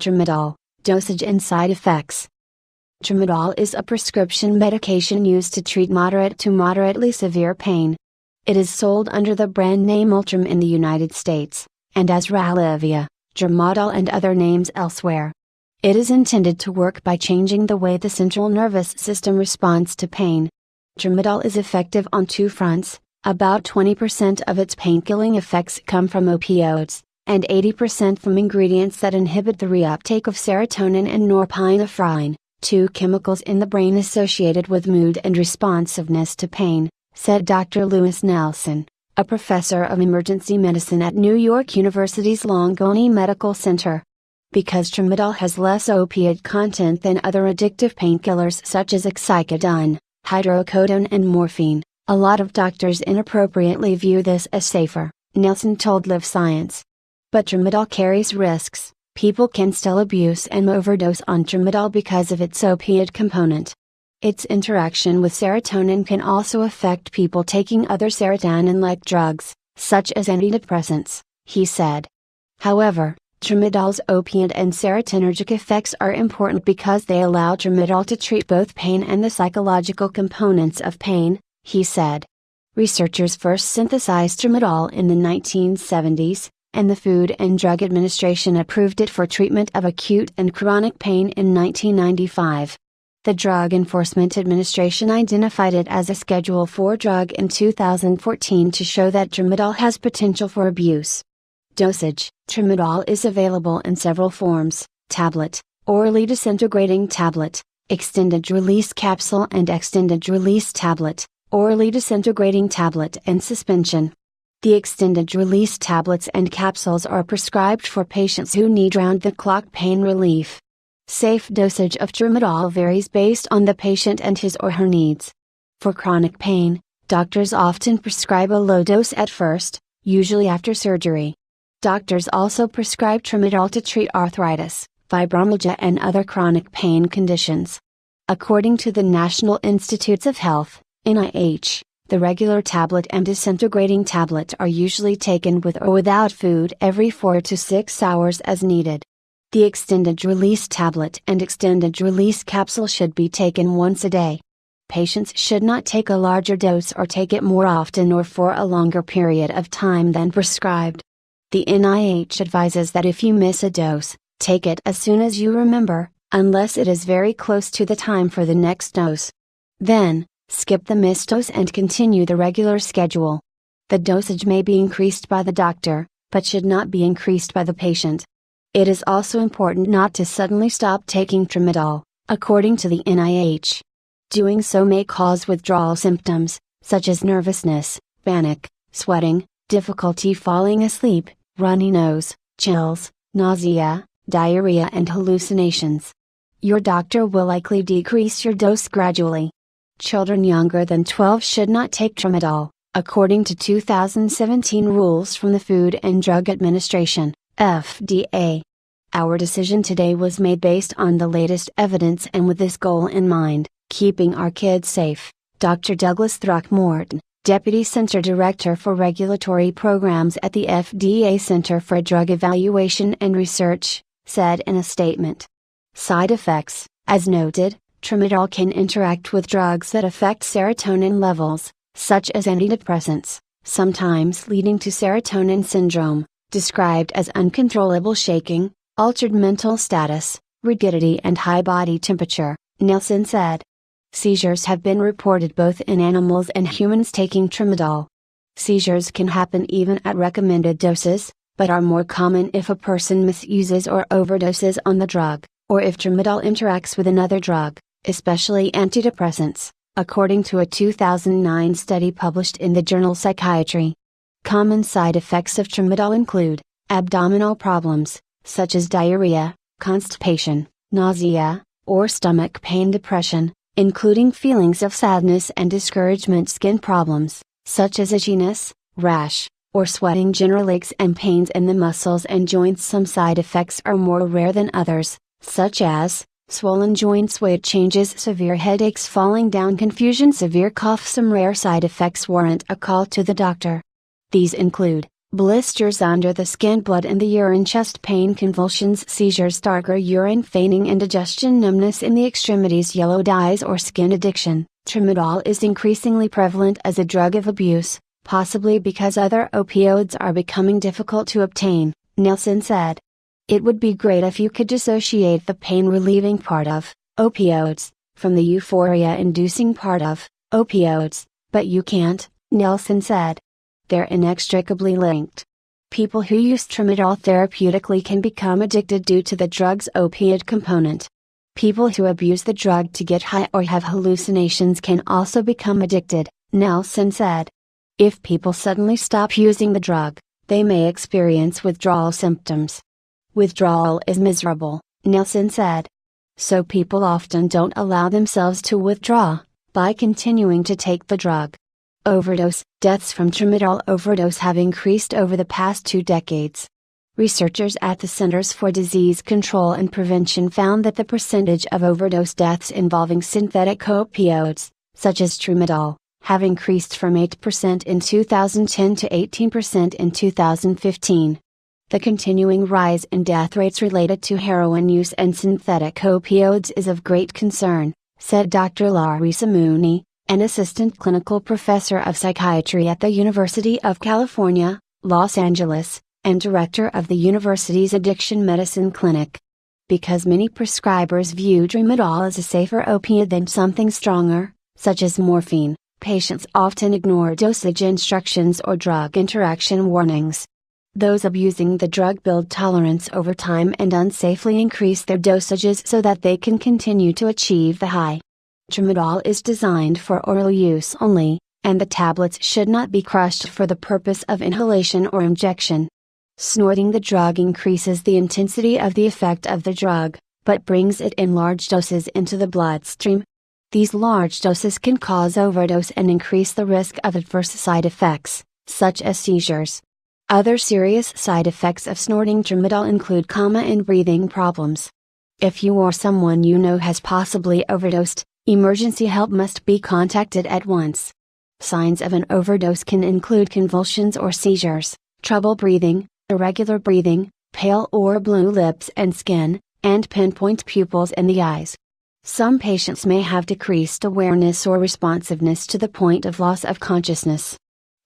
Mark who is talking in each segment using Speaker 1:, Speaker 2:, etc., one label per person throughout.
Speaker 1: Tramadol, dosage and side effects. Tramadol is a prescription medication used to treat moderate to moderately severe pain. It is sold under the brand name Ultram in the United States, and as Ralivia, Tramadol and other names elsewhere. It is intended to work by changing the way the central nervous system responds to pain. Tramadol is effective on two fronts. About 20% of its pain-killing effects come from opioids, and 80% from ingredients that inhibit the reuptake of serotonin and norepinephrine, two chemicals in the brain associated with mood and responsiveness to pain, said Dr. Lewis Nelson, a professor of emergency medicine at New York University's Langone Medical Center. Because Tramadol has less opiate content than other addictive painkillers such as oxycodone, hydrocodone and morphine, a lot of doctors inappropriately view this as safer, Nelson told Live Science. But Tramadol carries risks. People can still abuse and overdose on Tramadol because of its opiate component. Its interaction with serotonin can also affect people taking other serotonin-like drugs, such as antidepressants, he said. However, Tramadol's opiate and serotonergic effects are important because they allow Tramadol to treat both pain and the psychological components of pain, he said. Researchers first synthesized Tramadol in the 1970s, and the Food and Drug Administration approved it for treatment of acute and chronic pain in 1995. The Drug Enforcement Administration identified it as a Schedule IV drug in 2014 to show that Tramadol has potential for abuse. Dosage: Tramadol is available in several forms: tablet, orally disintegrating tablet, extended-release capsule and extended-release tablet, orally disintegrating tablet and suspension. The extended-release tablets and capsules are prescribed for patients who need round-the-clock pain relief. Safe dosage of Tramadol varies based on the patient and his or her needs. For chronic pain, doctors often prescribe a low dose at first, usually after surgery. Doctors also prescribe Tramadol to treat arthritis, fibromyalgia and other chronic pain conditions. According to the National Institutes of Health, NIH, the regular tablet and disintegrating tablet are usually taken with or without food every 4 to 6 hours as needed. The extended-release tablet and extended-release capsule should be taken once a day. Patients should not take a larger dose or take it more often or for a longer period of time than prescribed. The NIH advises that if you miss a dose, take it as soon as you remember, unless it is very close to the time for the next dose. Then, skip the missed dose and continue the regular schedule. The dosage may be increased by the doctor, but should not be increased by the patient. It is also important not to suddenly stop taking Tramadol, according to the NIH. Doing so may cause withdrawal symptoms, such as nervousness, panic, sweating, difficulty falling asleep, runny nose, chills, nausea, diarrhea and hallucinations. Your doctor will likely decrease your dose gradually. Children younger than 12 should not take Tramadol, according to 2017 rules from the Food and Drug Administration, FDA. Our decision today was made based on the latest evidence and with this goal in mind, keeping our kids safe, Dr. Douglas Throckmorton, Deputy Center Director for Regulatory Programs at the FDA Center for Drug Evaluation and Research, said in a statement. Side effects: as noted, Tramadol can interact with drugs that affect serotonin levels, such as antidepressants, sometimes leading to serotonin syndrome, described as uncontrollable shaking, altered mental status, rigidity and high body temperature, Nelson said. Seizures have been reported both in animals and humans taking Tramadol. Seizures can happen even at recommended doses, but are more common if a person misuses or overdoses on the drug, or if Tramadol interacts with another drug, especially antidepressants, according to a 2009 study published in the journal Psychiatry. Common side effects of Tramadol include abdominal problems, such as diarrhea, constipation, nausea, or stomach pain, depression, including feelings of sadness and discouragement, skin problems, such as itchiness, rash, or sweating, general aches and pains in the muscles and joints. Some side effects are more rare than others, such as swollen joints, weight changes, severe headaches, falling down, confusion, severe cough. Some rare side effects warrant a call to the doctor. These include blisters under the skin, blood in the urine, chest pain, convulsions, seizures, darker urine, fainting, indigestion, numbness in the extremities, yellowed eyes, or skin addiction. Tramadol is increasingly prevalent as a drug of abuse, possibly because other opioids are becoming difficult to obtain, Nelson said. It would be great if you could dissociate the pain-relieving part of opioids from the euphoria-inducing part of opioids, but you can't, Nelson said. They're inextricably linked. People who use tramadol therapeutically can become addicted due to the drug's opioid component. People who abuse the drug to get high or have hallucinations can also become addicted, Nelson said. If people suddenly stop using the drug, they may experience withdrawal symptoms. Withdrawal is miserable, Nelson said. So people often don't allow themselves to withdraw by continuing to take the drug. Overdose deaths from tramadol overdose have increased over the past 2 decades. Researchers at the Centers for Disease Control and Prevention found that the percentage of overdose deaths involving synthetic opioids, such as tramadol, have increased from 8% in 2010 to 18% in 2015. The continuing rise in death rates related to heroin use and synthetic opioids is of great concern, said Dr. Larissa Mooney, an assistant clinical professor of psychiatry at the University of California, Los Angeles, and director of the university's addiction medicine clinic. Because many prescribers view tramadol as a safer opioid than something stronger, such as morphine, patients often ignore dosage instructions or drug interaction warnings. Those abusing the drug build tolerance over time and unsafely increase their dosages so that they can continue to achieve the high. Tramadol is designed for oral use only, and the tablets should not be crushed for the purpose of inhalation or injection. Snorting the drug increases the intensity of the effect of the drug, but brings it in large doses into the bloodstream. These large doses can cause overdose and increase the risk of adverse side effects, such as seizures. Other serious side effects of snorting tramadol include coma and breathing problems. If you or someone you know has possibly overdosed, emergency help must be contacted at once. Signs of an overdose can include convulsions or seizures, trouble breathing, irregular breathing, pale or blue lips and skin, and pinpoint pupils in the eyes. Some patients may have decreased awareness or responsiveness to the point of loss of consciousness.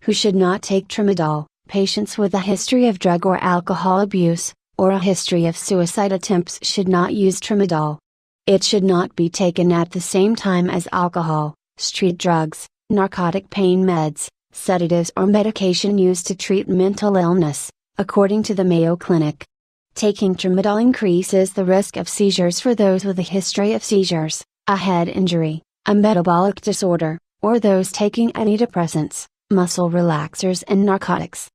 Speaker 1: Who should not take tramadol? Patients with a history of drug or alcohol abuse, or a history of suicide attempts should not use tramadol. It should not be taken at the same time as alcohol, street drugs, narcotic pain meds, sedatives or medication used to treat mental illness, according to the Mayo Clinic. Taking tramadol increases the risk of seizures for those with a history of seizures, a head injury, a metabolic disorder, or those taking antidepressants, muscle relaxers and narcotics.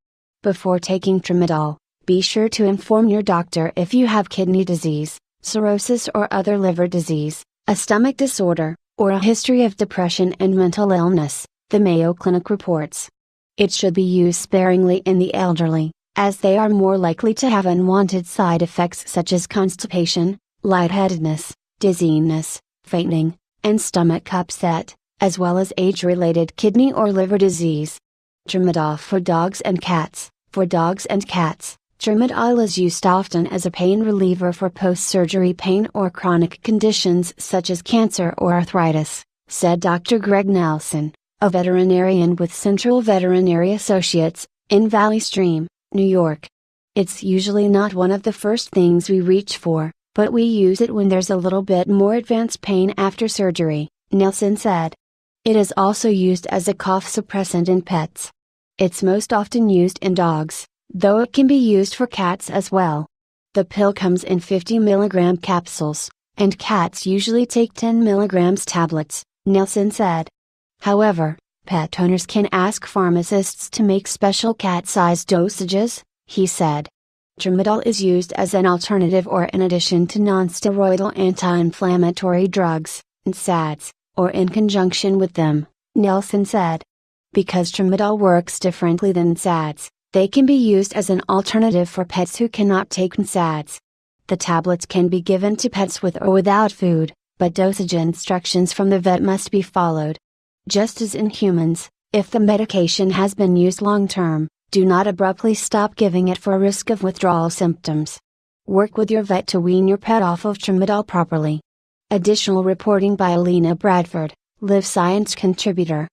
Speaker 1: Before taking tramadol, be sure to inform your doctor if you have kidney disease, cirrhosis or other liver disease, a stomach disorder, or a history of depression and mental illness, the Mayo Clinic reports. It should be used sparingly in the elderly, as they are more likely to have unwanted side effects such as constipation, lightheadedness, dizziness, fainting, and stomach upset, as well as age-related kidney or liver disease. Tramadol for dogs and cats. For dogs and cats, tramadol is used often as a pain reliever for post-surgery pain or chronic conditions such as cancer or arthritis, said Dr. Greg Nelson, a veterinarian with Central Veterinary Associates, in Valley Stream, New York. It's usually not one of the first things we reach for, but we use it when there's a little bit more advanced pain after surgery, Nelson said. It is also used as a cough suppressant in pets. It's most often used in dogs, though it can be used for cats as well. The pill comes in 50 mg capsules, and cats usually take 10 mg tablets, Nelson said. However, pet owners can ask pharmacists to make special cat-sized dosages, he said. Tramadol is used as an alternative or in addition to nonsteroidal anti-inflammatory drugs, NSAIDs, or in conjunction with them, Nelson said. Because tramadol works differently than NSAIDs, they can be used as an alternative for pets who cannot take NSAIDs. The tablets can be given to pets with or without food, but dosage instructions from the vet must be followed. Just as in humans, if the medication has been used long-term, Do not abruptly stop giving it for risk of withdrawal symptoms. Work with your vet to wean your pet off of Tramadol properly. Additional reporting by Alina Bradford, Live Science contributor.